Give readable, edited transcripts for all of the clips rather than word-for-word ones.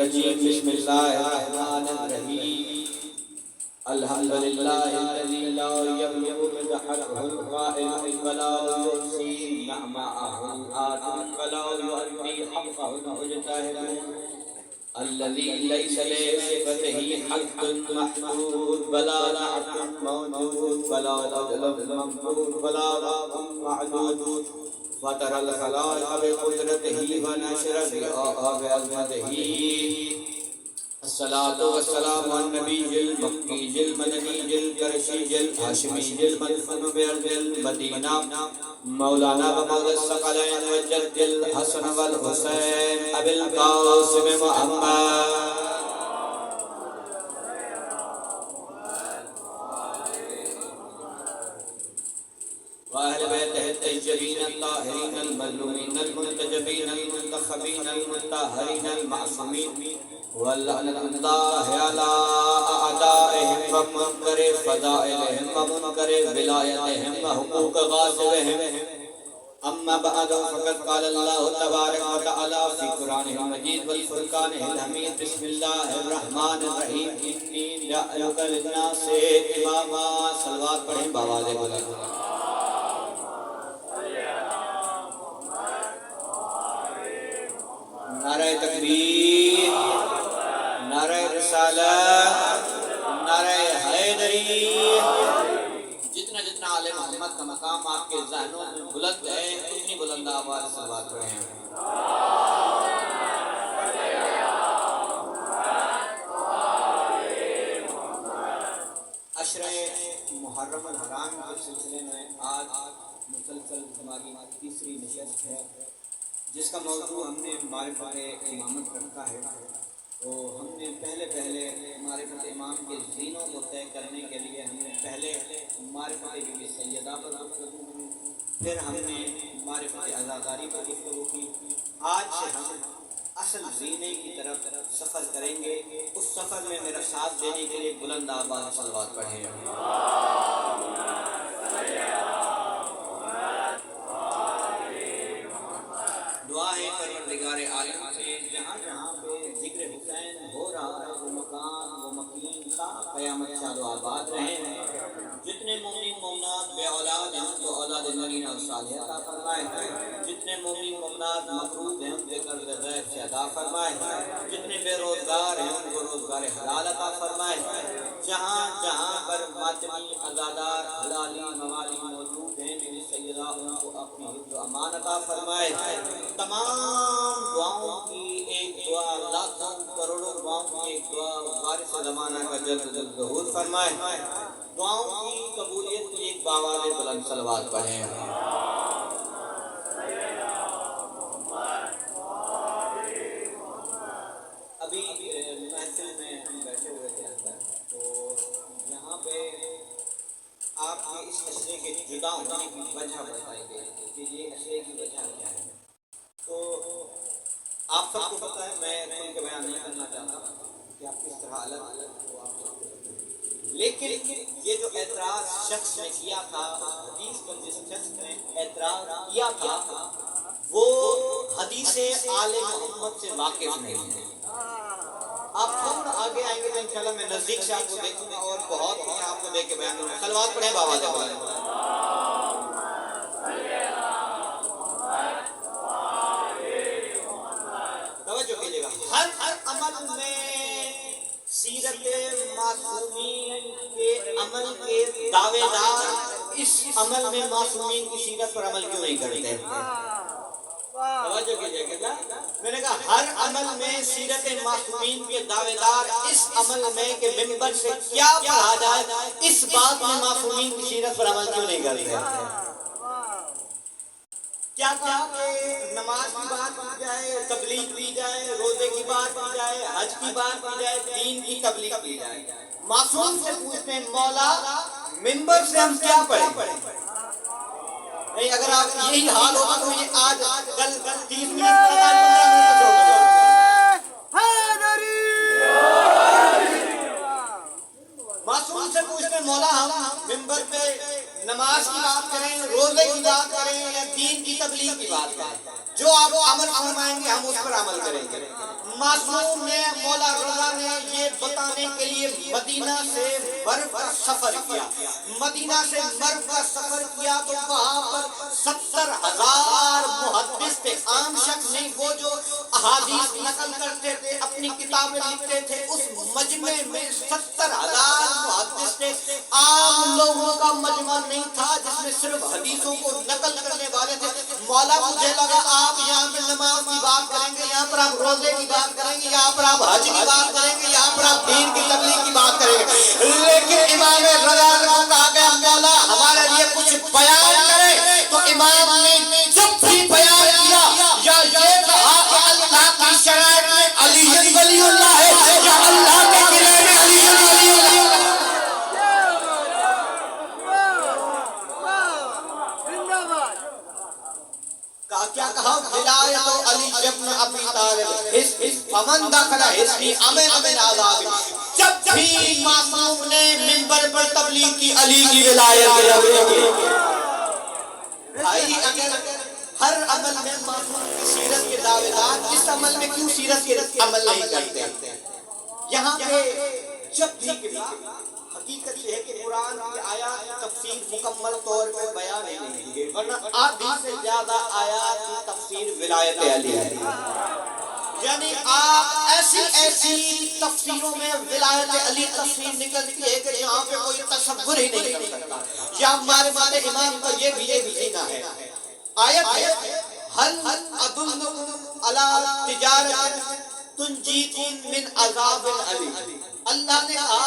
الرجیم بسم اللہ الرحمن الرحیم الحمد للہ الذی لا یبلغ مدحه القائل ولا یحصی نعماءه العاطل ولا یؤدی حقه المجتهد الذي ليس لصفته حد محدود ولا نعت موجود ولا بدل ممدود ولا واقع معدود فطر الخلائق بقدرته ونشر بعظمته الصلاة والسلام على النبي المكي المدني القرشي الهاشمي المدفون بأرض المدينة مولانا ومولى الثقلين والجد الحسن والحسين أبي القاسم محمد وأهل بيته الطيبين الطاهرين المظلومين المنتجبين المنتخبين المطهرين المعصومين واللعنة الله على أعدائهم ومنكر فضائلهم ومنكر ولايتهم وحقوق غاصبهم أما بعد فقد قال الله تبارك وتعالى في قرآنه المجيد والفرقانه الحميد بسم الله الرحمن الرحيم إني جاعلك للناس إماما صلوات پڑھیں باواز بلند نعرہ تکبیر نعرہ رسالت نعرہ حیدری جتنا جتنا آل محمد کا مقام آپ کے ذہنوں میں بلند ہے اتنی بلند آواز سے بات رہے ہیں عشرہ محرم الحرام کے سلسلے میں آج مسلسل ہماری تیسری نشست ہے جس کا موضوع ہم نے معرفت امامت رکھا ہے تو ہم نے پہلے معرفت امام کے زینوں کو طے کرنے کے لیے ہم نے پہلے معرفت بی سیدہ پر گفتگو کی پھر ہم نے معرفت عزاداری پر گفتگو کی آج سے ہم اصل زینے کی طرف سفر کریں گے اس سفر میں میرا ساتھ دینے کے لیے بلند آواز صلوات پڑھیں دعا ہے پروردگار عالم سے جہاں جہاں پہ ذکر حسین ہو رہا ہے وہ مکان وہ مکین تا قیامت شاد و آباد رہے ہیں جتنے مومن مومنات بے اولاد ہیں تو اولاد نرینہ اور صالحہ عطا فرمائے جتنے مومن مومنات مقروض ہیں بے قرض غیب سے ادا فرمائے جتنے بے روزگار ہیں ان کو روزگار حلال عطا فرمائے جہاں جہاں پر ماتمی عزادار حلالی موالی موجود ہیں میری سیدہ ان کو اپنی حفظ و امان عطا فرمائے تمام دعاؤں کی ایک دعا لاکھوں کروڑوں دعاؤں کی ایک دعا وارث زمانہ کا جلد جلد ظہور فرمائے دعاؤں کی قبولیت کے ایک باواز بلند صلوات پڑھیں ابھی محفل میں ہم بیٹھے ہوئے تھے اندر تو یہاں پہ آپ کے اس اشرے کے جدا ہونے کی وجہ بتائی گئی کہ یہ اشرے کی وجہ کیا ہے تو آپ سب کو پتہ ہے میں ان کے بیان نہیں کرنا چاہتا کہ آپ کس طرح الگ الگ ہو آپ لیکن یہ جو اعتراض شخص نے کیا تھا حدیث پر جس شخص نے اعتراض کیا تھا وہ حدیث آل محمد سے واقف نہیں ہے آپ تھوڑا آگے آئیں گے تو انشاءاللہ میں نزدیک سے آپ کو دیکھوں گا اور بہت کچھ آپ کو دیکھ کے بیان کروں گا صلوات پڑھیں باواز بلند توجہ کیجئے گا ہر عمل میں سیرت معصومین کے عمل کے دعوے دار اس عمل میں معصومین کی سیرت پر عمل کیوں نہیں کرتے توجہ کیجئے گا میں نے کہا ہر عمل میں سیرت معصومین کے دعوے دار اس عمل میں کہ منبر سے کیا پڑھا جائے اس بات میں معصومین کی سیرت پر عمل کیوں نہیں کرتے کیا کہا کہ نماز کی بات کی جائے تبلیغ کی جائے روزے کی بات کی جائے حج کی بات کی جائے دین کی تبلیغ کی جائے معصوم سے پوچھتے ہیں مولا منبر سے ہم کیا پڑھیں نہیں اگر آپ یہی حال ہوگا تو یہ آج کل 30 منٹ 15 منٹ چھوڑ معصوم سے پوچھتے ہیں مولا ہم منبر پہ نماز کی بات کریں روزے کی بات کریں یا دین کی تبلیغ کی بات کریں جو آپ عمل فرمائیں گے ہم اس پر عمل کریں گے معصوم نے مولا رضا نے یہ بتانے کے لیے مدینہ سے مرو کا سفر کیا، مدینہ سے مرو کا سفر کیا تو وہاں پر 70,000 محدث تھے، عام شخص نہیں، وہ جو احادیث نقل کرتے تھے، اپنی کتابیں لکھتے تھے، اس مجمع میں 70,000 محدث تھے، عام لوگوں کا مجمع نہیں تھا جس میں صرف حدیثوں کو نقل کرنے والے تھے۔ مولا مجھے لگا آپ یہاں پہ نماز کی بات کریں گے، یہاں پر آپ روزے کی بات کریں گے، یہاں پر آپ حج کی بات کریں گے، یہاں پر آپ دین کی تبلیغ کی بات کریں گے، لیکن امام رضا کو کہا گیا مولا ہمارے لیے کچھ بیان کریں، تو امام نے جب بھی بیان کیا یا یہ کہا کہ اللہ کی شرائط میں علی ولی اللہ ہے یا اللہ کے قلعے میں علی ولی اللہ ہے۔ کیا کہا ولایت علی ابن ابی طالب فمن دخل حصنی امن من عذاب۔ جب بھی معصوم نے منبر پر تبلیغ کی علی کی ولایت کی، بھائی اگر ہر عمل میں معصوم کی سیرت کے دعوے دار، اس عمل میں کیوں سیرت کے عمل نہیں کرتے؟ یہاں پہ جب بھی حقیقت یہ ہے کہ قرآن کی آیات کی تفسیر مکمل طور پر بیان نہیں کی گئی، ورنہ آدھی سے زیادہ آیات کی تفسیر ولایت علی ہے، یعنی آپ ایسی تفسیروں میں ولایت علی تفسیر نکلتی ہے کہ یہاں پہ کوئی تصور ہی نہیں کر سکتا، یا معرفت امام کا یہ بھی جینا ہے۔ آیت ہے حل ادلکم علی تجارت تنجیکم من عذاب علی۔ اللہ نے کہا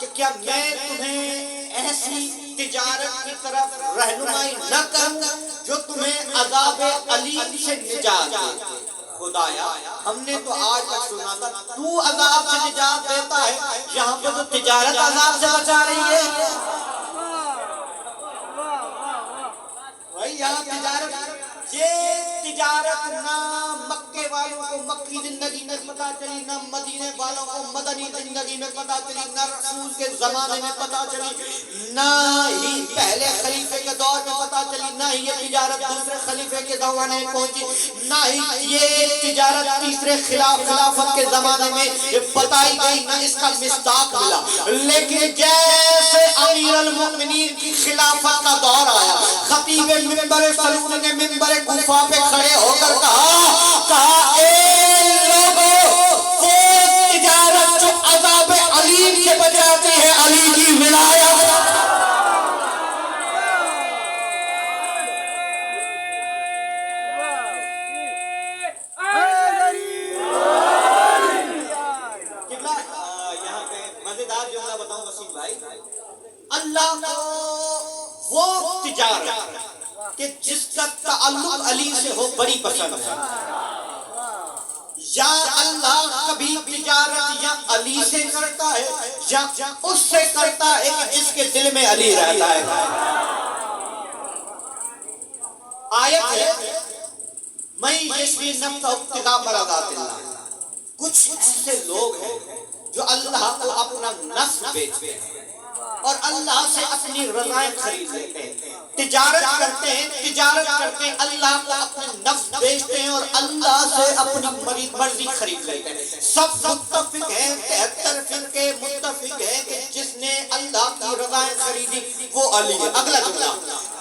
کہ کیا میں تمہیں ایسی تجارت کی طرف رہنمائی نہ کروں جو تمہیں عذاب علی سے نجات دے۔ خدایا ہم نے تو آج تک سنا تھا تو عذاب سے نجات دیتا ہے، یہاں پہ تو تجارت عذاب سے بچا رہی ہے۔ بھائی یہاں تجارت نہ مکے والوں کو مکی زندگی میں پتا چلی، نہ مدینے والوں کو مدنی زندگی میں پتا چلی، نہ رسول کے زمانے میں پتا چلی، نہ ہی پہلے خلیفے کے دور میں پتا چلی، نہ ہی یہ تجارت دوسرے خلیفے کے زمانے میں پہنچی، نہ ہی یہ تجارت تیسرے خلافت کے زمانے میں بتائی گئی، نہ اس کا مصداق ملا۔ لیکن جیسے امیر المؤمنین کی خلافت کا دور آیا، خطیب منبر سلون نے منبر کوفہ پہ کھڑے ہو کر کہا اے لوگوں، وہ تجارت جو عذاب علیم سے بچاتی ہے علی کی ولایت۔ یہاں پہ مزیدار جملہ بتاؤں وسیم بھائی، اللہ کو وہ تجارت کہ جس کا تعلق علی سے ہو بڑی پسند ہے، یا اللہ کبھی تجارت یا علی سے کرتا ہے یا اس سے کرتا ہے کہ جس کے دل میں علی رہتا ہے۔ آیت ہے میں یشفی نفس ابتغاء مرضات اللہ۔ کچھ ایسے لوگ ہیں جو اللہ کو اپنا نفس بیچتے ہیں اور اللہ سے اپنی رضائیں خرید لیتے ہیں، تجارت کرتے ہیں، اللہ کو اپنے نفس بیچتے ہیں اور اللہ سے اپنی مرضی خرید لیتے ہیں۔ سب متفق ہیں، 73 فرقے متفق ہیں کہ جس نے اللہ کی رضائیں خریدی وہ علی ہے۔ اگلا جملہ،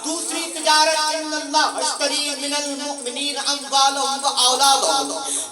دوسری تجارت ان اللہ اشتری من المؤمنین اموالهم واولادهم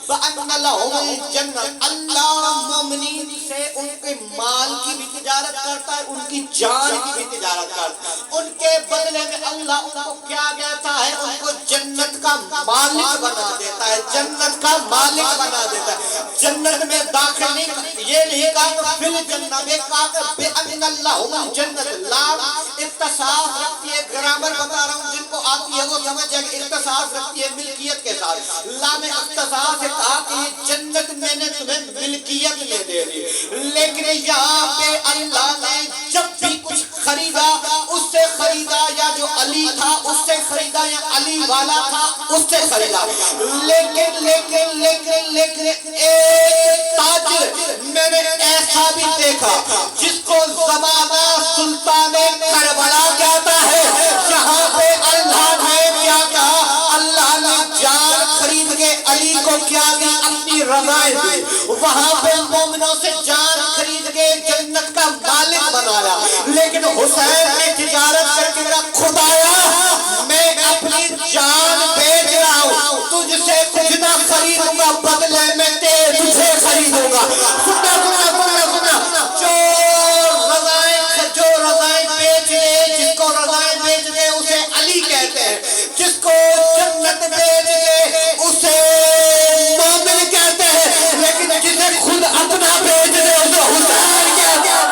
فان لهم الجنہ۔ اللہ مومنین سے ان کے مال کی بھی تجارت کرتا ہے، ان کی جان کی بھی تجارت کرتا ہے، ان کے بدلے میں اللہ ان کو کیا دیتا ہے؟ ان کو جنت کا مالک بنا دیتا ہے، جنت کا مالک بنا دیتا ہے۔ جنت میں داخل نہیں، یہ نہیں کہا کہ فی الجنہ میں کہا کہ بِأَنَّ اللَّهُمْ جنت۔ لام اختصاص رکھتی ہے، گرامر بتا رہا ہوں، جن کو آتی ہے وہ سمجھ جائے کہ اختصاص رکھتی ہے ملکیت کے ساتھ۔ لام اختصاص ہے، کہا کہ یہ جنت میں نے تمہیں ملکیت میں دے دی، لیکن یہاں پہ اللہ نے جب بھی کچھ خریدا اس سے خریدا یا جو علی تھا اس سے خریدا یا علی والا تھا اس سے خریدا۔ لیکن ایک تاجر میں نے ایسا بھی دیکھا جس کو زمانہ سلطان کربلا کہتا ہے، یہاں پہ اللہ نے کیا کہا؟ اللہ نے جان خرید کے علی کو کیا دی؟ اپنی رضا سزائیں دی، وہاں پہ مومنوں سے جان خرید کے جنت کا مالک بنایا، لیکن حسین نے تجارت کر کے کہا خدایا میں اپنی جان بیچ رہا ہوں، تجھ سے کچھ نہ خریدوں گا، بدلے میں تجھے خریدوں گا۔ سننا سننا سننا سننا، جو رضائیں بیچ دے، جس کو رضائیں بیچ دے اسے علی کہتے ہیں، جس کو جنت بیچ دے اسے مومن کہتے ہیں، لیکن جسے خود اپنا بیچ دے اسے حسین کہتے ہیں۔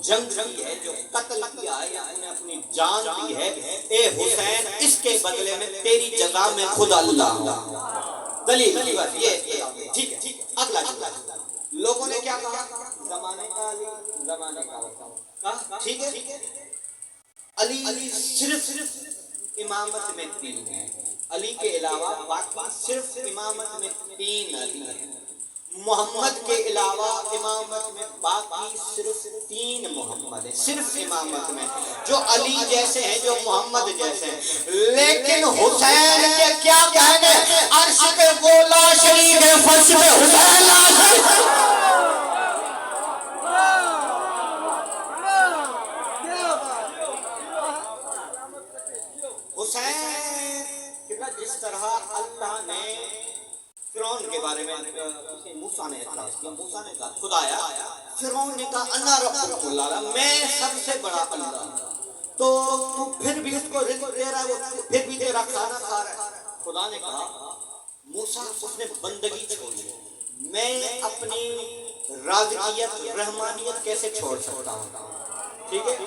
جنگ کی ہے، جو قتل کیا ہے یا انہیں اپنی جان دی ہے، اے حسین اس کے بدلے میں تیری جزا میں خود اللہ ہوں۔ دلیل بات یہ ٹھیک ہے۔ اگلا جملہ لوگوں نے کیا کہا؟ زمانے کا علی، زمانے کا کہا ٹھیک ہے۔ علی صرف امامت میں تین ہے، علی کے علاوہ باقی صرف امامت میں تین علی ہیں، محمد کے علاوہ امامت میں باقی صرف تین محمد ہیں، صرف امامت میں جو علی جیسے ہیں، جو محمد جیسے ہیں، لیکن حسین کے کیا کہنے؟ عرش پہ وہ لا شریک ہے، فرش پہ حسین لا شریک ہے۔ حسین جس طرح اللہ نے فرعون کے بارے میں موسیٰ نے اعتراض کیا، موسیٰ نے کہا خدایا، فرعون نے کہا انا ربکم اللہ، میں سب سے بڑا اللہ، تو پھر بھی اس کو رزق دے رہا ہے، وہ پھر بھی تیرا کھانا کھا رہا ہے۔ خدا نے کہا موسیٰ اس نے بندگی چھوڑی، میں اپنی رازقیت رحمانیت کیسے چھوڑ سکتا ہوں؟ ٹھیک ہے،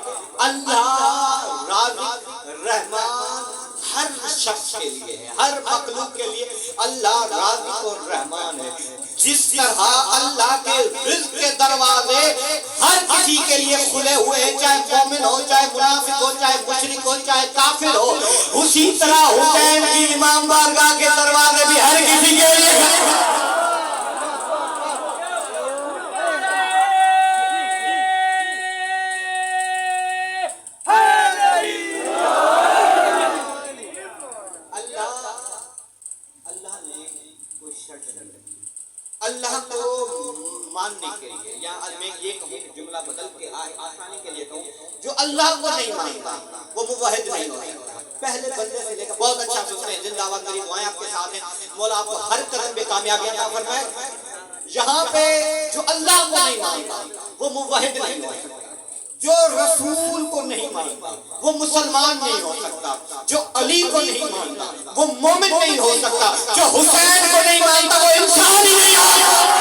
اللہ رازق رحمان ہر شخص کے لیے ہے، ہر مخلوق کے لیے اللہ رازق اور رحمان ہے۔ جس طرح اللہ کے رزق کے دروازے ہر کسی کے لیے کھلے ہوئے ہیں، چاہے مومن ہو، چاہے منافق ہو، چاہے مشرک ہو، چاہے کافر ہو، اسی طرح حسین کی امام بارگاہ کے دروازے بھی ہر کسی کے لیے کھلے ہیں۔ اللہ کو ماننے کے لیے، یا میں یہ کہوں جملہ بدل کے آسانی کے لیے کہوں، جو اللہ کو نہیں مانتا وہ موحد نہیں ہو سکتا۔ پہلے بندے سے لے کر بہت اچھا سنیں، زندہ باد میری دعائیں آپ کے ساتھ ہیں، مولا آپ کو ہر قدم پہ کامیابی عطا فرمائے۔ یہاں پہ جو اللہ کو نہیں مانتا وہ موحد نہیں ہو سکتا، جو رسول کو نہیں مانتا وہ مسلمان نہیں ہو سکتا، جو علی کو نہیں مانتا وہ مومن نہیں ہو سکتا، جو حسین کو نہیں مانتا وہ انسان ہی نہیں ہو سکتا۔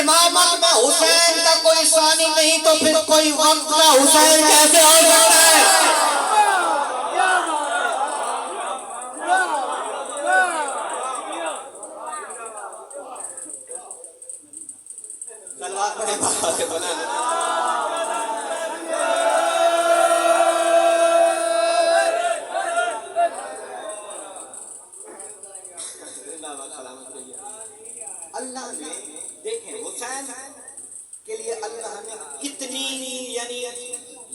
امامت میں حسین کا کوئی ثانی نہیں تو پھر کوئی وقت کا حسین کیسے ہو سکتا ہے؟ تلوار پڑے بابا سے بنا اللہ نے دیکھیں حسین کے لیے اللہ نے کتنی یعنی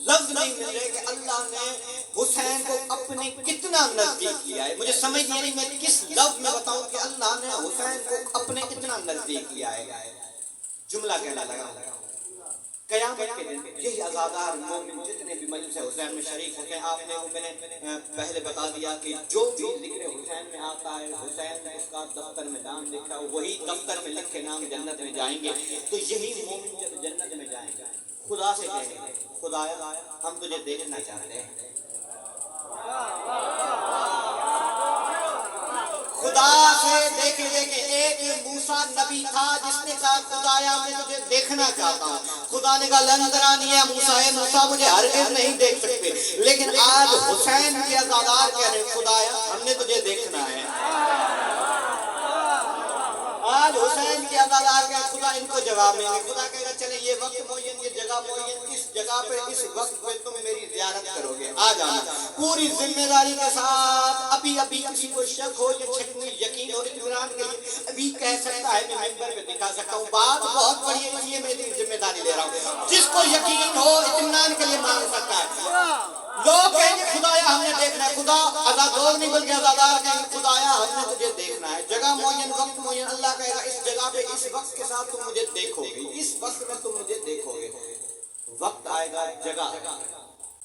لفظ نہیں مل رہے کہ اللہ نے حسین کو اپنے کتنا نزدیک کیا ہے۔ مجھے سمجھ نہیں میں کس لفظ میں بتاؤں کہ اللہ نے حسین کو اپنے کتنا نزدیک کیا ہے۔ جملہ کہنا لگا قیامت کے دن یہی عزادار مومن جتنے بھی مجلس حسین میں شریک ہوتے ہیں، آپ نے وہ میں نے پہلے بتا دیا کہ جو بھی ذکر حسین میں آتا ہے، حسین اس کا دفتر میں نام لکھا، وہی دفتر میں لکھ کے نام جنت میں جائیں گے۔ تو یہی مومن جب جنت میں جائیں گے خدا سے کہیں گے خدایا ہم تجھے دیکھنا چاہتے ہیں۔ خدا سے دیکھے دیکھے ایک موسیٰ نبی تھا جس نے کہا خدایا میں تجھے دیکھنا چاہتا ہوں۔ خدا نے کہا لندرانی ہے موسیٰ مجھے ہرگز نہیں دیکھ سکتے، لیکن آج حسین کے عزادار کہہ رہے خدایا ہم نے تجھے دیکھنا ہے۔ آج حسین کے عزادار کہہ خدا ان کو جواب نہیں دے۔ خدا کہے گا چلے یہ وقت معین، یہ جگہ معین، اس جگہ پہ اس وقت پہ تم میری زیارت کرو گے، آ جانا پوری ذمہ داری کے ساتھ۔ ابھی کسی کو شک ہو یا شک میں یقین اور اطمینان کے لیے ابھی کہہ سکتا ہے، میں ممبر پہ دکھا سکتا ہوں بات بہت بڑی ہے اس لیے میں تیری ذمہ داری لے رہا ہوں۔ جس کو یقین ہو اطمینان کے لیے مانگ سکتا ہے۔ لوگ کہیں گے خدایا ہم نے دیکھنا ہے، خدا عزادار نہیں بلکہ عزادار کہیں گے خدایا ہم نے تجھے دیکھنا ہے۔ جگہ معین، وقت معین، اللہ کہے گا اس جگہ پہ اس وقت کے ساتھ تم مجھے دیکھو گے، اس وقت میں تم مجھے دیکھو گے۔ وقت آئے گا، جگہ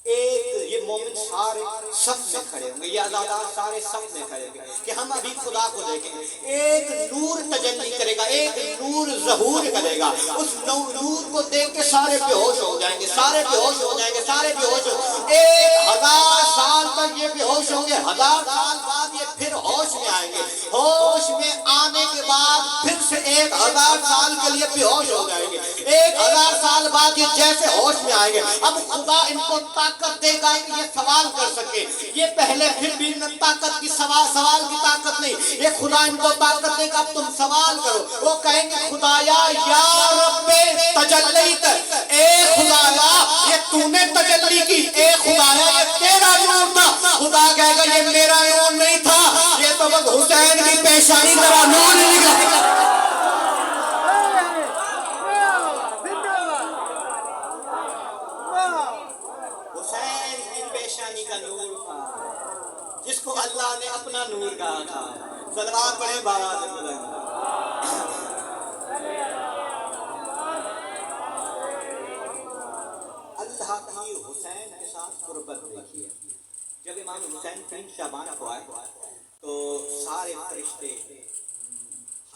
ایک یہ مومن سارے صف میں کھڑے ہوں گے، یہ عزادار سارے صف میں کھڑے ہوں گے کہ ہم ابھی خدا کو دیکھیں گے۔ ایک نور تجلی کرے گا، ایک نور ظہور کرے گا، اس نور کو دیکھ کے سارے بے ہوش ہو جائیں گے، سارے بے ہوش ہو جائیں گے، سارے بے ہوش ہو۔ 1000 سال تک یہ بے ہوش ہوں گے، 1000 سال بعد یہ پھر ہوش میں آئیں گے، ہوش میں آنے کے بعد پھر سے 1000 سال کے لیے بے ہوش ہو جائیں گے، 1000 سال بعد یہ جیسے ہوش میں آئیں گے۔ اب خدا ان کو طاقت دے گا کہ یہ سوال کر سکے، یہ پہلے پھر بھی طاقت کی سوال کی طاقت نہیں، یہ خدا ان کو طاقت دے گا اب تم سوال کرو۔ وہ کہیں گے خدایا یا رب تجلیت، اے خدایا یہ تو نے تجلی کی، اے خدایا یہ تیرا نور تھا۔ خدا کہے گا یہ میرا نور نہیں تھا، یہ تو بس حسین کی پیشانی طرح نور نکلا۔ جس کو اللہ نے اپنا نور کہا تھا۔ صلوات پڑھیں بارہ سے بلند۔ اللہ کی حسین کے ساتھ قربت دیکھیے۔ جب امام حسین 3 شعبان کو آئے تو سارے فرشتے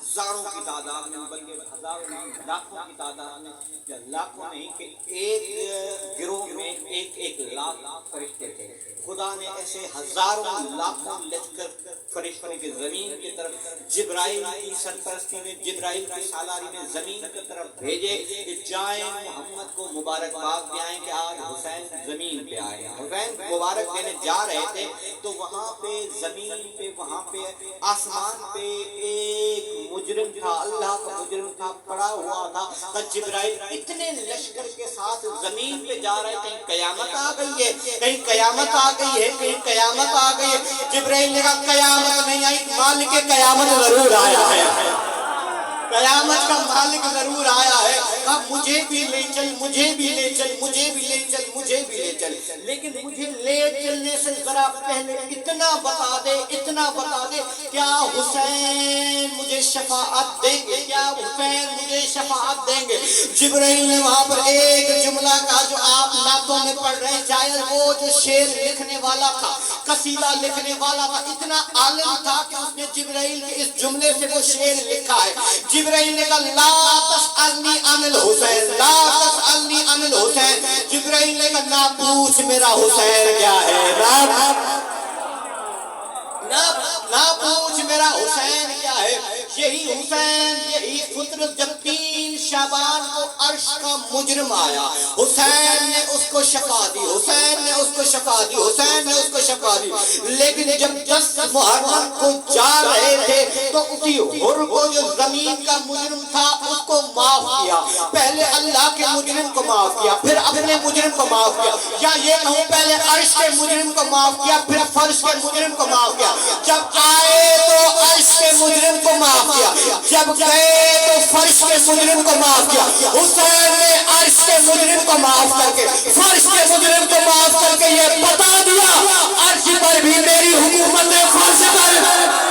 ہزاروں کی تعداد میں، بلکہ ہزاروں نہیں لاکھوں کی تعداد میں، یا لاکھوں نہیں کہ ایک گروہ میں ایک لاکھ فرشتے تھے۔ خدا نے ایسے ہزاروں لاکھوں لشکر فرشتوں کے زمین کی طرف، جبرائیل کی سرپرستی میں، جبرائیل کی سالاری میں زمین کی طرف بھیجے کہ جائیں محمد کو مبارکباد دے آئیں کہ آج حسین زمین پہ آئے ہیں۔ حسین مبارک دینے جا رہے تھے تو وہاں پہ زمین پہ، وہاں پہ آسمان پہ ایک مجرم تھا، اللہ کا مجرم تھا، پڑا ہوا تھا۔ جبرائیل اتنے لشکر کے ساتھ زمین پہ جا رہے، کہیں قیامت آ گئی ہے، کہیں قیامت آ گئی ہے، کہیں قیامت آ گئی ہے۔ جبرائیل نے کہا قیامت نہیں آئی، مالک قیامت ضرور آیا ہے، قیامت کا مالک ضرور آیا ہے۔ اب مجھے بھی لے چل، مجھے بھی لے چل، مجھے بھی لے چل، مجھے بھی لے چل، لیکن مجھے لے چلنے سے ذرا پہلے اتنا بتا دے، اتنا بتا دے، کیا حسین مجھے شفاعت دیں گے؟ کیا حسین مجھے شفاعت دیں گے؟ جبرائیل نے وہاں پر ایک جملہ کہا جو آپ نعتوں میں پڑھ رہے ہیں، شاید وہ جو شعر لکھنے والا تھا، قصیدہ لکھنے والا تھا، اتنا عالم تھا کہ اس نے جبرائیل کے اس جملے سے وہ شعر لکھا ہے۔ جبرائیل نے کہا لا تسألنی عن الحسین، لا تسألنی عن الحسین۔ جبرائیل نے کہا نہ پوچھ میرا حسین کیا ہے، نہ پوچھ میرا حسین کیا ہے۔ یہی حسین، یہی فطرت جب 3 شعبان کو عرش کا مجرم آیا، حسین نے اس کو شفا دی، حسین نے اس کو شفا دی، حسین نے اس کو شفا دی۔ لیکن جب 10 محرم کو جا رہے تھے تو اسی حر کو جو زمین کا مجرم تھا اس کو معاف کیا۔ پہلے اللہ کے مجرم کو معاف کیا، پھر اپنے مجرم کو معاف کیا، یا یہ کہوں پہلے عرش کے مجرم کو معاف کیا، پھر فرش کے مجرم کو معاف کیا۔ جب آئے تو عرش کے مجرم کو معاف کیا، جب گئے تو فرش کے مجرم کو معاف کیا۔ حسین نے عرش کے مجرم کو معاف کر کے، فرش کے مجرم کو معاف کر کے یہ بتا دیا عرش پر بھی میری حکومت ہے، فرش پر جائے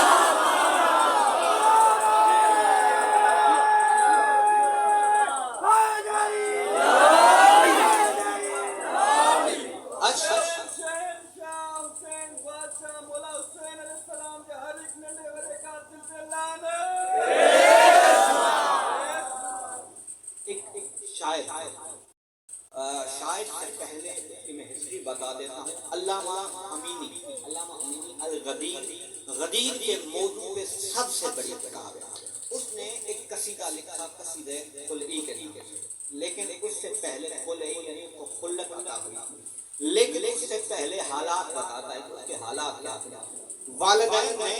حدیث کے موضوع پہ سب سے بڑی کتاب ہے. اس نے ایک قصیدہ لکھا، قصیدہ خلعی کے نام سے، لیکن اس سے پہلے خلعی یعنی اس کو خلت عطا ہوئی، لیکن اس سے پہلے حالات بتاتا ہے کہ اس کے حالات کیا تھے. والدین نے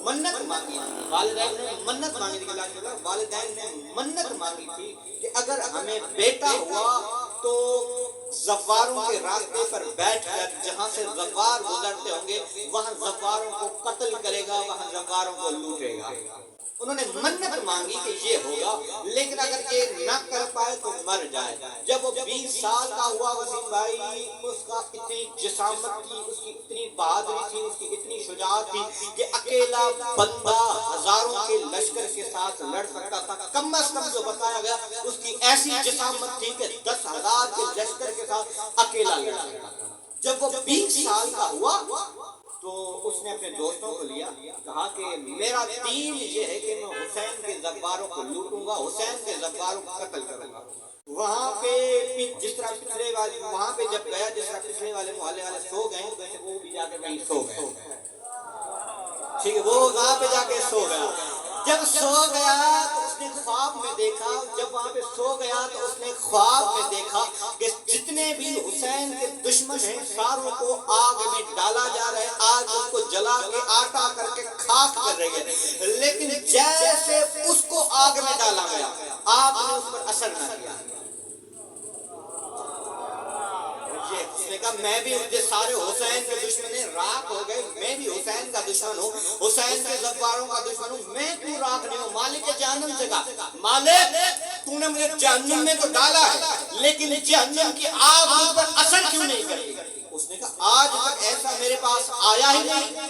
منت مانگی تھی، والدین نے منت مانگی تھی، والدین نے منت مانگی تھی کہ اگر ہمیں بیٹا ہوا تو زواروں کے راستے پر بیٹھ کر جہاں سے زوار گزرتے ہوں گے وہاں زواروں کو قتل کرے گا، وہاں زواروں کو لوٹے گا. انہوں نے منت مانگی کہ یہ ہوگا، لیکن اگر یہ نہ کر پائے تو مر جائے. جب وہ 20 سال کا ہوا وسیم بھائی، اس کا اتنی جسامت تھی، اس کی اتنی بہادری تھی، اس کی اتنی شجاعت تھی کہ اکیلا بندہ ہزاروں کے لشکر کے ساتھ لڑ سکتا تھا. کم از کم جو بتایا گیا اس کی ایسی جسامت تھی کہ 10,000 کے لشکر کے ساتھ اکیلا لڑ سکتا تھا. جب وہ 20 سال کا ہوا تو اس نے اپنے دوستوں کو لیا، کہا کہ میرا دین یہ ہے کہ میں حسین کے زواروں کو لوٹوں گا، حسین کے زواروں کو قتل کروں گا. وہاں پہ جس طرح پچھلے والے وہاں پہ جب گیا، جس طرح پچھلے والے محلے والے سو گئے ویسے وہ بھی جا کے وہیں سو گئے. ٹھیک ہے، وہ وہاں پہ جا کے سو گیا. جب سو گیا تو اس نے خواب میں دیکھا، جب وہاں پہ سو گیا تو اس نے خواب میں دیکھا کہ جتنے بھی حسین کے دشمن ہیں ساروں کو آگ میں ڈالا جا رہا ہے، آگ اس کو جلا کے آٹا کر کے خاک کر رہی ہے. لیکن جیسے اس کو آگ میں ڈالا گیا آگ نے اس پر اثر نہ کیا. اس نے کہا میں بھی مجھے سارے حسین کے دشمن راکھ ہو گئے، میں بھی حسین کا دشمن ہوں، حسین کے زواروں کا دشمن ہوں، میں کیوں راکھ نہیں ہوں. مالک جہنم سے کہا مالک تو نے مجھے جہنم میں تو ڈالا ہے لیکن جہنم کی آگ مجھ پر اثر کیوں نہیں کرتی. اس نے کہا آج تک ایسا میرے پاس آیا ہی نہیں،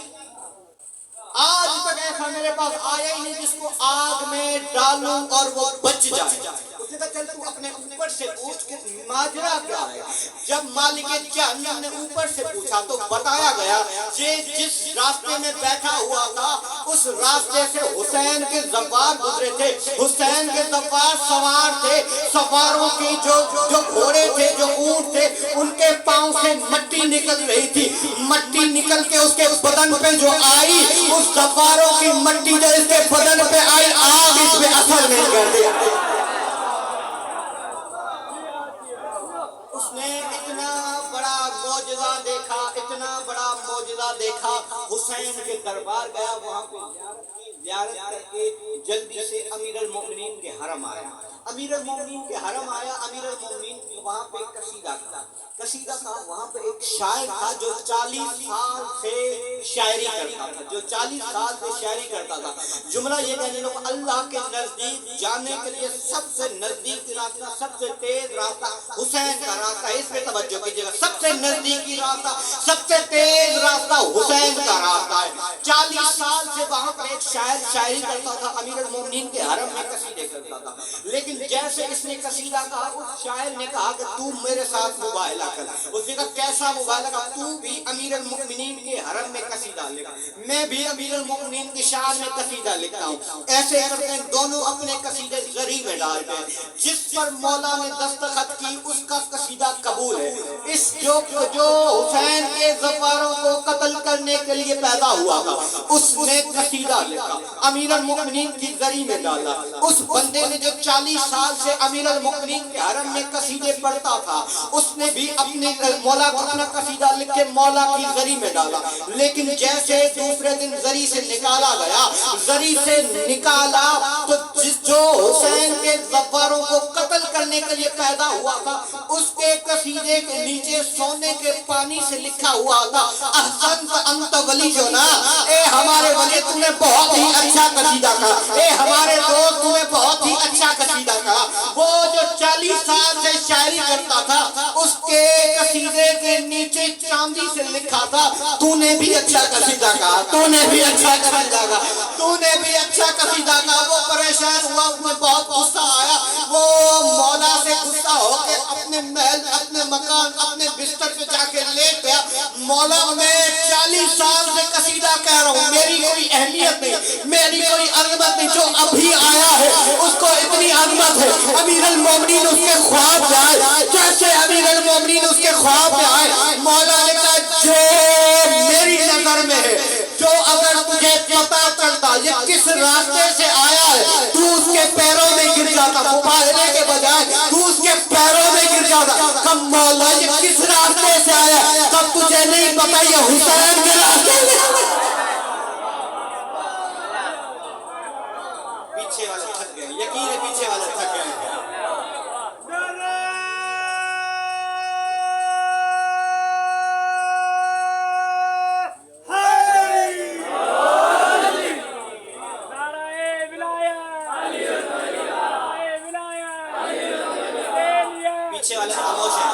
آج تک ایسا میرے پاس آیا ہی نہیں جس کو آگ میں ڈالوں اور وہ بچ جائے. اس نے کہا چل تو اپنے اوپر سے پوچھ کے ماجرا کیا ہے. جب مالک جہنم نے اوپر سے پوچھا تو بتایا گیا کہ جس راستے میں بیٹھا ہوا تھا اس راستے سے حسین کے زوار گزرے تھے، حسین کے زوار سوار تھے، سواروں کی جو گھوڑے تھے، جو اونٹ تھے، ان کے پاؤں سے مٹی نکل رہی تھی. مٹی نکل کے اس کے بدن پہ جو آئی، اس سواروں کی مٹی جو اس کے بدن پہ آئی آگ اس پہ اثر نہیں کر دیا. اس نے اتنا بڑا معجزہ دیکھا، اتنا بڑا معجزہ دیکھا. حسین کے دربار گیا، وہاں پہ زیارت کر کے جلدی سے امیر المومنین کے حرم آیا. امیر المومنین کے حرم آیا، امیر المومنین وہاں پہ قصیدہ تھا. وہاں پہ ایک شاعر تھا جو 40 سال سے شاعری کرتا تھا، جو 40 سال سے شاعری کرتا تھا. جملہ یہ کہنے لوگ اللہ کے نزدیک جانے کے لیے سب سے نزدیک راستہ، سب سے تیز راستہ حسین کا راستہ ہے. اس پہ توجہ کیجیے گا، سب سے نزدیکی راستہ، سب سے تیز راستہ حسین کا راستہ ہے. 40 سال سے وہاں پر ایک شاعر شاعری کرتا تھا، امیر المومنین کے حرم میں قصیدے کرتا تھا. لیکن جیسے اس نے قصیدہ کہا، اس شاعر نے کہا کہ تو میرے ساتھ مباہلہ کر. اس نے کہا کیسا مباہلہ؟ کہا تو بھی امیر المؤمنین کے حرم میں قصیدہ لکھ، میں بھی امیر المؤمنین کی شان میں قصیدہ لکھتا ہوں. ایسے کرتے ہیں دونوں اپنے قصیدے زری میں ڈالتے ہیں. جس پر مولا نے دستخط کی اس کا قصیدہ قبول ہے. اس جو حسین کے زواروں کو قتل کرنے کے لیے پیدا ہوا تھا اس نے قصیدہ لکھا، امیر المؤمنین کی زری میں ڈالا. اس بندے نے جو 40 سال سے امیر المؤمنین کے حرم میں قصیدے پڑھتا تھا اس نے بھی اپنے مولا کو اپنا قصیدہ لکھ کے مولا کی زری میں ڈالا. لیکن جیسے دوسرے دن زری سے نکالا گیا، زری سے نکالا تو جو حسین کے زواروں کو قتل کرنے کے لیے پیدا ہوا تھا اس کے قصیدے کے نیچے سونے کے پانی سے لکھا ہوا تھا احسنت انت ولی جو نا، اے ہمارے ولی تم نے بہت ہی اچھا قصیدہ کہا، اے ہمارے دوست تم نے بہت ہی اچھا قصیدہ کہا. وہ جو 40 سال سے شاعری کرتا تھا اس کے قصیدے کے نیچے چاندی سے لکھا تھا تو نے بھی اچھا قصیدہ کہا، تو نے بھی اچھا قصیدہ کہا، تو نے بھی اچھا قصیدہ کہا. وہ پریشان ہوا، اس میں بہت غصہ آیا. وہ مولا سے غصہ ہو کے اپنے محل، اپنے مکان، اپنے بستر پہ جا کے لیٹ گیا. مولا میں 40 سال سے قصیدہ کہہ رہا ہوں، میری کوئی اہمیت نہیں، میری کوئی عظمت نہیں، جو ابھی آیا ہے اس کو اتنی عظمت ہے. امیر المومنین اس کے خواب میں آئے، جیسے امیر المومنین اس کے خواب میں آئے مولا نے کہا جو میری نظر میں ہے، جو اگر تجھے تجھے پتا چلتا یہ کس راستے سے آیا ہے تو اس کے پیروں میں گر جاتا، مباہلے کے بجائے تو اس کے پیروں میں گر جاتا۔ کب مولا یہ کس راستے سے آیا ہے، تب تجھے نہیں پتا یہ حسین کے راستے سے آیا۔ پیچھے والے تھک گئے، یقین ہے پیچھے والے تھک گئے۔ پیچھے والے خاموش ہیں۔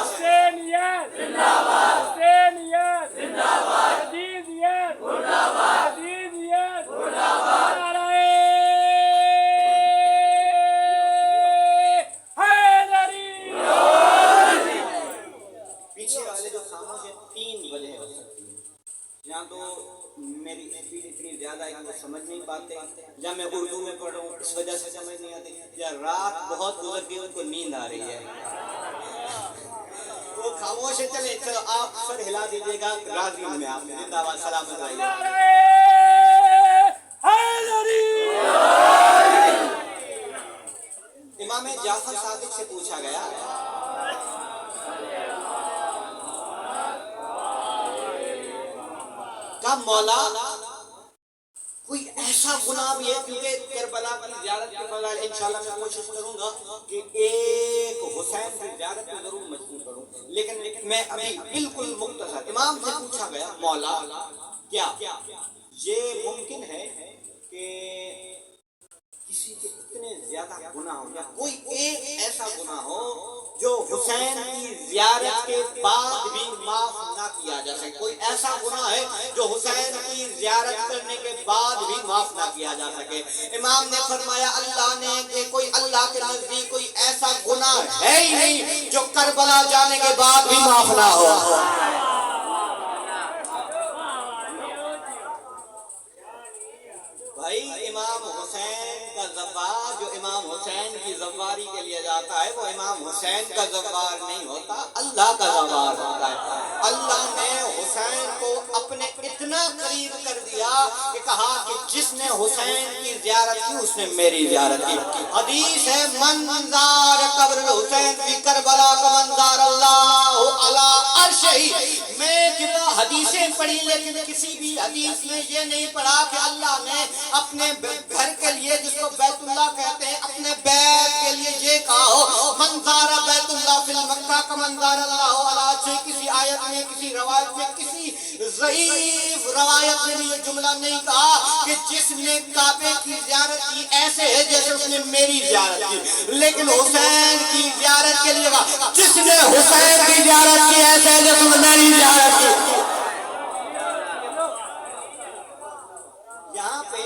پیچھے والے جو خاموش ہیں، تین وجہ ہو سکتی ہیں۔ یا تو میری اسپیڈ اتنی زیادہ ہے کہ وہ سمجھ نہیں پاتے، یا میں اردو میں پڑھ رہا ہوں اس وجہ سے سمجھ نہیں آتی، یا رات بہت گزر گئی ان کو نیند آ رہی ہے۔ وہ خاموش ہے۔ چلے چلو آپ سر ہلا دیجیے گا، راضی ہوں میں آپ سے۔ زندہ باد، سلامت رہیے۔ امام جعفر صادق سے پوچھا گیا کہ مولا کوئی ایسا گناہ بھی ہے، کیونکہ کربلا کی زیارت کے فضائل انشاءاللہ میں کوشش کروں گا کہ ایک حسین کی زیارت میں ضرور مشغول کروں، لیکن میں ابھی بالکل مختصر۔ امام سے پوچھا گیا مولا کیا یہ ممکن ہے کہ کسی کے اتنے زیادہ گناہ ہو، یا کوئی ایک ایسا گناہ ہو جو حسین کی زیارت کے بعد بھی معاف نہ کیا جا سکے؟ کوئی ایسا گناہ ہے جو حسین کی زیارت کرنے کے بعد بھی معاف نہ کیا جا سکے؟ امام نے فرمایا اللہ نے کہ کوئی اللہ کے نزدیک کوئی ایسا گناہ ہے ہی نہیں جو کربلا جانے کے بعد بھی معاف نہ ہو۔ بھائی امام حسین کا زوار جو امام حسین کی زواری کے لیے جاتا ہے وہ امام حسین کا زوار نہیں ہوتا، اللہ کا زوار ہوتا ہے۔ اللہ نے حسین کو اپنے اتنا قریب کر دیا کہ کہا کہ جس نے حسین کی زیارت کی اس نے میری زیارت کی۔ حدیث ہے منظار قبر حسین فی کربلا کا منظار اللہ علی عرشہ۔ میں جتنا حدیثیں پڑھی لیکن کسی بھی حدیث میں یہ نہیں پڑھا کہ اللہ نے اپنے گھر کے لیے جس کو بیت اللہ کہتے ہیں اپنے بیت کے لیے یہ کہا ہو منظار بیت اللہ فی مکہ کا منظار اللہ علی عرشہ۔ کسی آیت میں، کسی روایت میں، کسی ضعیف روایت میں بھی یہ جملہ نہیں کہا کہ جس نے کعبے کی زیارت کی ایسے ہے جیسے اس نے میری زیارت کی، لیکن حسین کی زیارت کے لیے کہا جس نے حسین کی زیارت کی ایسے ہے جیسے اس نے میری زیارت کی۔ یہاں پہ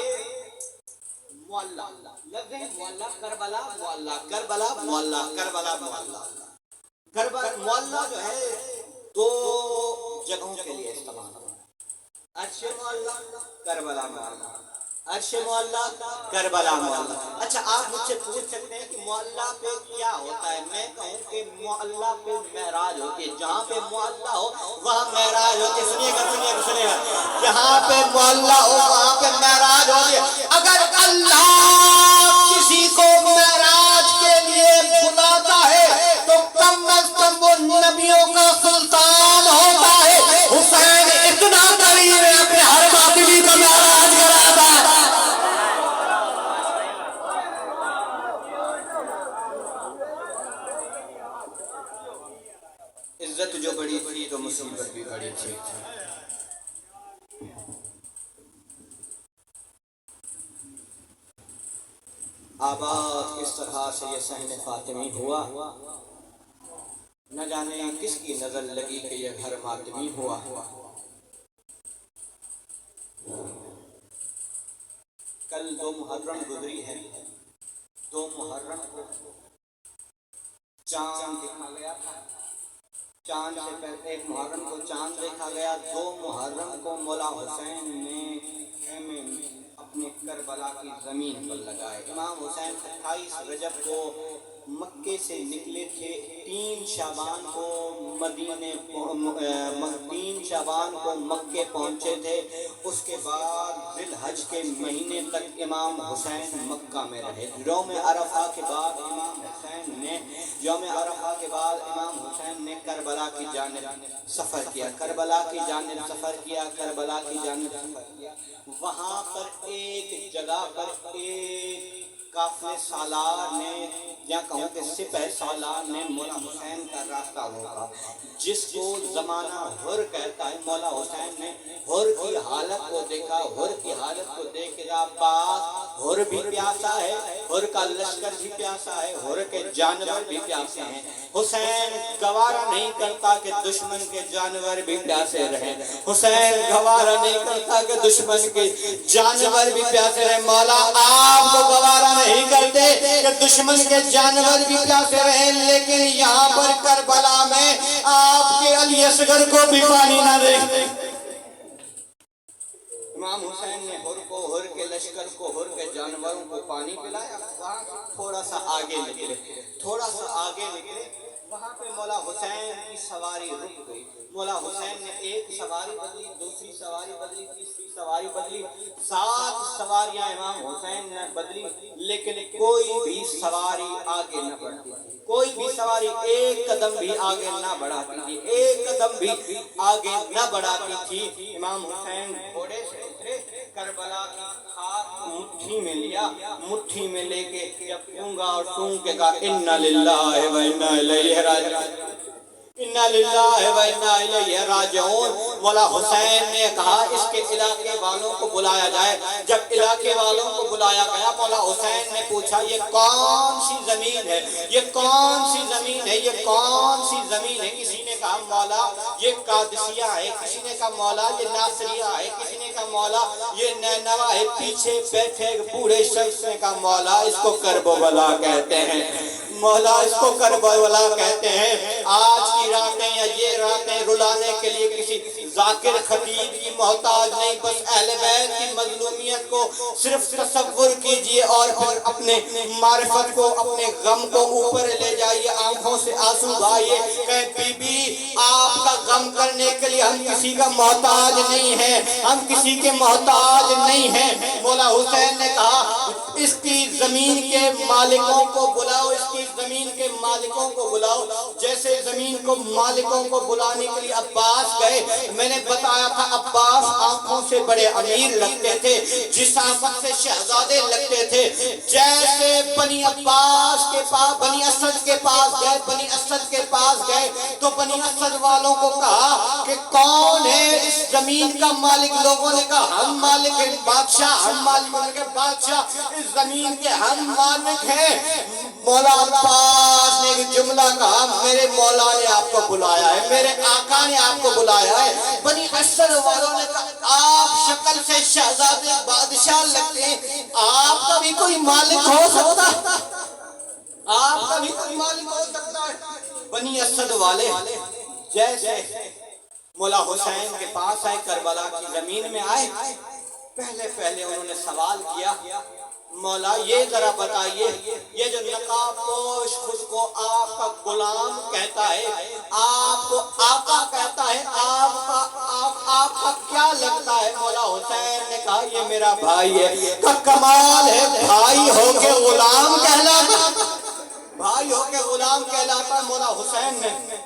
معلّہ لفظ ہے، معلّہ کربلا معلّہ، کربلا معلّہ، کربلا معلّہ۔ کربلا معلّہ جو ہے دو جگہوں کے لیے استعمال ہوتا ہے، عرش معلّہ، کربلا معلّہ، عرش معلّہ، کربلا معلّہ۔ اچھا آپ مجھ سے پوچھ سکتے ہیں کہ معلّہ پہ کیا ہوتا ہے؟ میں کہوں کہ معلّہ پہ معراج ہوتی ہے، جہاں پہ معلّہ ہو وہاں معراج ہوتی ہے۔ سنیے گا جہاں پہ معلّہ ہو وہاں پہ معراج ہوتی ہے۔ اگر اللہ کسی کو معراج کے لیے بلاتا ہے تو کم از کم وہ نبیوں کا سلطان ہوتا ہے۔ حسین اتنا قریب ہے اپنے ہر باطنی کا معراج کراتا ہے۔ عزت جو بڑی تھی تو مصیبت بھی بڑی تھی۔ آباد کس طرح سے یہ صحن فاطمی ہوا، نہ جانے کس کی نظر لگی کہ یہ گھر ماتمی ہوا۔ کل 2 محرم گزری ہے، 2 محرم کو چاند دیکھا گیا تھا۔ چاند سے پہلے 1 محرم کو چاند دیکھا گیا، 2 محرم کو مولا حسین نے خیمے اپنے کربلا کی زمین پر لگائے۔ امام حسین 28 رجب کو مکے سے نکلے تھے 3 شعبان کو 3 شعبان کو مکے پہنچے تھے. اس کے بعد ذی الحج کے مہینے تک امام حسین مکہ میں رہے. یوم عرفہ کے بعد امام حسین نے کربلا کی جانب سفر کیا. وہاں پر ایک جگہ پر ایک قافلے سالار نے یا کہوں کہ سپہ سالار نے مولا حسین کا راستہ روکا، جس کو زمانہ ہر کہتا ہے. مولا حسین نے ہر کی حالت کو دیکھا. ہر کی حالت کو دیکھ کے پاس ہر بھی پیاسا ہے، ہر کا لشکر بھی پیاسا ہے، ہر کے جانور بھی پیاسے ہیں. حسین گوارا نہیں کرتا کہ دشمن کے جانور بھی پیاسے رہیں. حسین گوارا نہیں کرتا کہ دشمن کے جانور بھی پیاسے رہیں. مولا آپ کو گوارا نہیں کرتے کہ دشمن کے جانور بھی پیاسے رہیں، لیکن یہاں پر کربلا میں آپ کے علی اصغر کو بھی پانی نہ دے. امام حسین نے ہر کو، ہر کے لشکر کو، ہر کے جانوروں کو پانی پلایا. تھوڑا سا آگے نکلے، وہاں پہ مولا حسین کی سواری رک گئی. مولا حسین نے ایک سواری بدلی، دوسری سواری بدلی، تیسری سواری بدلی، 7 سواریاں امام حسین نے بدلی، لیکن کوئی بھی سواری آگے نہ بڑھتی. کوئی بھی سواری ایک قدم بھی آگے نہ بڑھاتی تھی، ایک قدم بھی آگے نہ بڑھاتی تھی. امام حسین گھوڑے سے اترے، کربلا کی خاک مٹھی میں لیا، مٹھی میں لے کے جب سونگا اور سونگ کے کہا انا للہ و انا الیہ راجعون، انا للہ و انا الیہ راجعون. مولا حسین نے کہا اس کے علاقے والوں کو بلایا جائے. جب علاقے والوں کو بلایا گیا، مولا حسین نے پوچھا یہ کون سی زمین ہے، یہ کون سی زمین ہے، یہ کون سی زمین ہے. کسی نے کہا مولا یہ قادسیہ ہے، کسی نے کہا مولا یہ ناصریہ ہے، کسی نے کہا مولا یہ نینوا ہے. پیچھے بیٹھے پورے شخص نے کہا مولا اس کو کربلا کہتے ہیں، مولا اس کو کربلا کہتے ہیں. آج کی راتیں یا یہ راتیں رلانے کے لیے کسی ذاکر خطیب کی محتاج نہیں، بس اہل بیت کی مظلومیت کو صرف تصور کیجئے اور پھر اپنے معرفت کو، اپنے غم کو اوپر لے جائیے، آنکھوں سے آنسو بہائیے کہ بی بی آپ کا غم کرنے کے لیے ہم کسی کا محتاج نہیں ہیں، ہم کسی کے محتاج نہیں ہیں. مولا حسین نے کہا اس کی زمین کے مالکوں کو بلاؤ، اس کی زمین کے مالکوں کو بلاؤ. جیسے زمین کو مالکوں کو بلانے کے لیے عباس گئے. میں نے بتایا تھا عباس آنکھوں سے بڑے امیر لگتے تھے، جسامت سے شہزادے لگتے تھے. جیسے بنی عباس کے پاس، بنی اسد کے پاس گئے، بنی اسد کے پاس گئے تو بنی اسد والوں کو کہا کہ کون ہے اس زمین کا مالک. لوگوں نے کہا ہم مالک ہیں بادشاہ، ہم مالک ہیں بادشاہ، اس زمین کے ہم مالک ہیں. مولا عباس نے ایک جملہ کہا میرے مولا نے آپ کو بلایا ہے، میرے آقا نے آپ کو بلایا ہے. بنی اسد والوں نے کہا آپ شکل سے شہزادے بادشاہ لگتے ہیں، آپ کا بھی کوئی مالک ہو سکتا ہے، آپ کا بھی کوئی مالک ہو سکتا ہے. بنی اسد والے جیسے مولا حسین کے پاس آئے، کربلا کی زمین میں آئے، پہلے انہوں نے سوال کیا مولا یہ ذرا بتائیے یہ جو نقاب پوش خود کو آپ کا غلام کہتا ہے، آپ کو آقا کہتا ہے، آپ کا کیا لگتا ہے؟ مولا حسین نے کہا یہ میرا بھائی ہے. کمال ہے، بھائی ہو کے غلام کہلاتا، بھائی ہو کے غلام کہلاتا. مولا حسین نے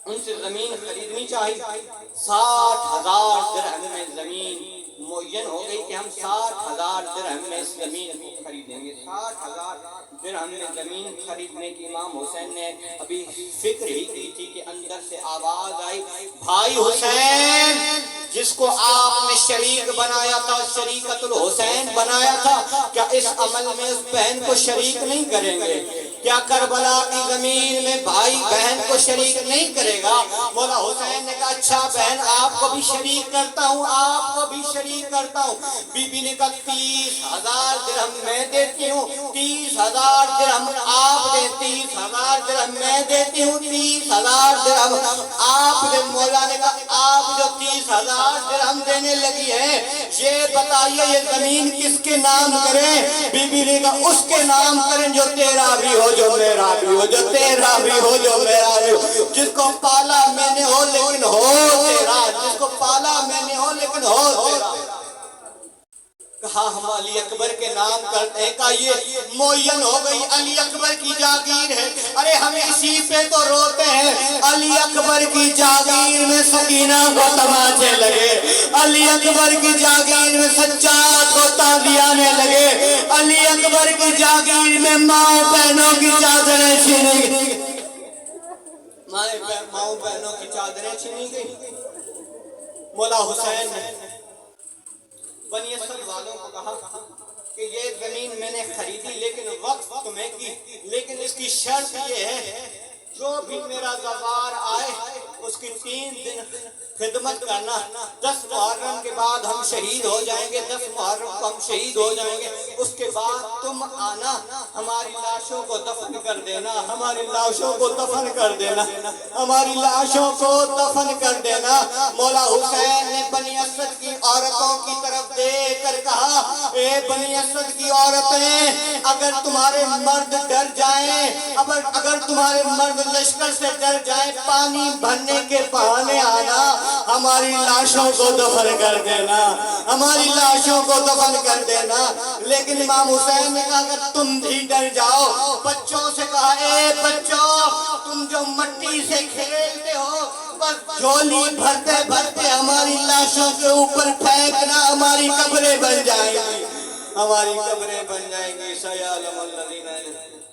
ان سے زمین خریدنی چاہیے. 60,000 درہم میں زمین معین ہو گئی کہ ہم 60,000 درہم میں اس زمین کو خریدیں گے. 60,000 درہم میں زمین خریدنے کی امام حسین نے ابھی فکر ہی کی تھی کہ اندر سے آواز آئی بھائی حسین جس کو آپ نے شریک بنایا تھا، شریکت الحسین بنایا تھا، کیا اس عمل میں اس بہن کو شریک نہیں کریں گے؟ کیا کربلا کی زمین میں بھائی بہن کو شریک نہیں کرے گا؟ مولا حسین نے کہا کہا اچھا بہن آپ کو بھی شریک کرتا ہوں، آپ کو بھی شریک کرتا ہوں۔ بی بی نے کہا 30,000 درہم میں دیتی ہوں، 30,000 درہم آپ دیں، 30,000 درہم میں دیتی ہوں، 30,000 درہم آپ دیں۔ مولا نے کہا آپ جو 30,000 درہم دینے لگی ہے یہ بتائیے یہ زمین کس کے نام کریں؟ بی بی نے کہا اس کے نام کریں جو تیرا بھی ہو، جو میرا بھی ہو، جو تیرا بھی ہو، جو میرا بھی ہو، جس کو پالا میں نے ہو لیکن ہو تیرا، جس کو پالا میں نے ہو لیکن ہو تیرا۔ کہا ہم علی اکبر کے نام کرتے ہیں، کہا یہ معین ہو گئی، علی اکبر کی جاگیر ہے۔ ارے ہم اسی پہ تو روتے ہیں، علی اکبر کی جاگیر میں سکینہ کو تماچے لگے، علی اکبر کی جاگیر میں سجاد کو تازیانے لگے، علی اکبر کی جاگیر میں ماں بہنوں کی چادریں چھینی گئی، ماں بہنوں کی چادریں چھینی گئی۔ مولا حسین نے بنی اسد والوں کو کہا کہ یہ زمین میں نے خریدی لیکن وقف تمہیں کی، لیکن اس کی شرط یہ ہے جو بھی میرا زوار آئے اس کی 3 دن خدمت کرنا، 10 محرم کے بعد ہم شہید ہو جائیں گے، 10 محرم کو ہم شہید ہو جائیں گے، اس کے بعد تم آنا ہماری لاشوں کو دفن کر دینا، ہماری لاشوں کو دفن کر دینا، ہماری لاشوں کو دفن کر دینا۔ مولا حسین نے بنی اسد کی عورتوں کی طرف دیکھ کر کہا اے بنی اسد کی عورتیں، اگر تمہارے مرد ڈر جائیں، اگر تمہارے مرد لشکر سے ڈر جائیں، پانی بھرنے کے بہانے آنا، ہماری لاشوں کو دفن کر دینا، ہماری لاشوں کو دفن کر دینا۔ لیکن امام حسین نے کہا اگر تم بھی ڈر جاؤ، بچوں سے کہا اے بچوں تم جو مٹی سے کھیلتے ہو بس جھولی بھرتے بھرتے ہماری لاشوں کے اوپر پھینکنا، ہماری قبریں بن جائیں گی، ہماری قبریں بن جائیں گی۔ سیعلم الذین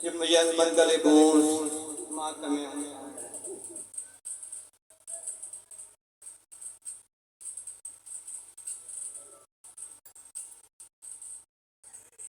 یمنقلبون ماتم